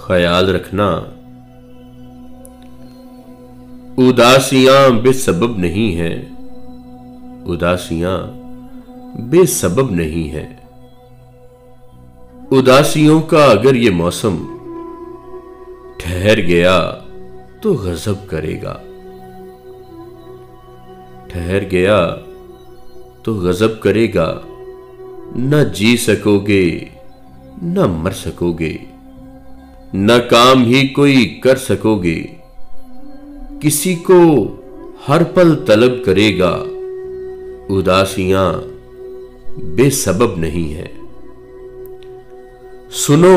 ख्याल रखना। उदासियां बेसबब नहीं हैं, उदासियां बेसबब नहीं है। उदासियों का अगर ये मौसम ठहर गया तो गजब करेगा, ठहर गया तो गजब करेगा। न जी सकोगे न मर सकोगे, न काम ही कोई कर सकोगे। किसी को हर पल तलब करेगा, उदासियां बेसबब नहीं है। सुनो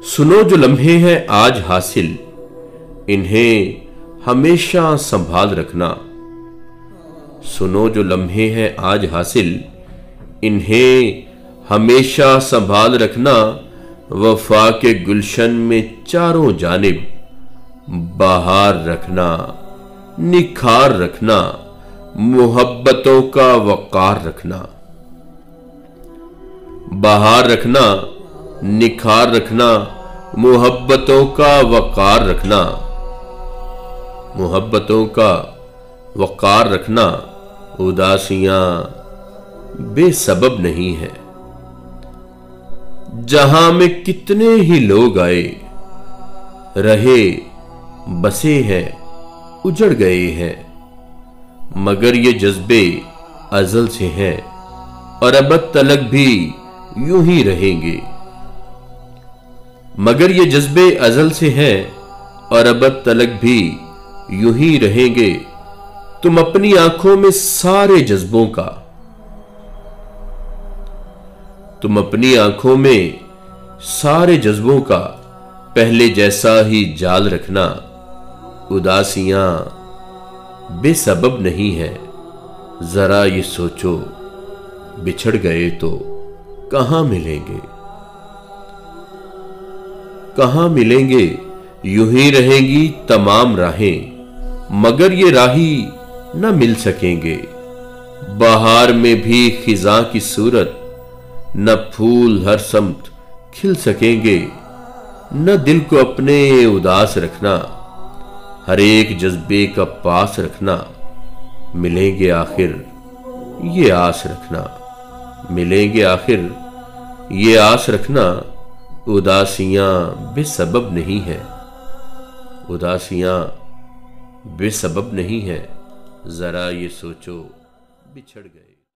सुनो जो लम्हे हैं आज हासिल, इन्हें हमेशा संभाल रखना। सुनो जो लम्हे हैं आज हासिल, इन्हें हमेशा संभाल रखना। वफा के गुलशन में चारों जानिब बहार रखना, निखार रखना, मोहब्बतों का वकार रखना। बहार रखना, निखार रखना, मोहब्बतों का वकार रखना, मोहब्बतों का वकार रखना। उदासियां बेसबब नहीं है। जहां में कितने ही लोग आए, रहे बसे हैं, उजड़ गए हैं, मगर ये जज्बे अजल से हैं और अब तलक भी यूं ही रहेंगे। मगर ये जज्बे अजल से हैं और अब तलक भी यूं ही रहेंगे। तुम अपनी आंखों में सारे जज्बों का, तुम अपनी आंखों में सारे जज्बों का पहले जैसा ही जाल रखना। उदासियां बेसबब नहीं है। जरा ये सोचो, बिछड़ गए तो कहां मिलेंगे, कहां मिलेंगे। यूं ही रहेंगी तमाम राहें, मगर ये राही न मिल सकेंगे। बहार में भी खिजा की सूरत, न फूल हर समत खिल सकेंगे। न दिल को अपने उदास रखना, हर एक जज्बे का पास रखना। मिलेंगे आखिर ये आस रखना, मिलेंगे आखिर ये आस रखना। उदासियां बेसबब नहीं है, उदासियां बेसबब नहीं है। जरा ये सोचो, बिछड़ गए।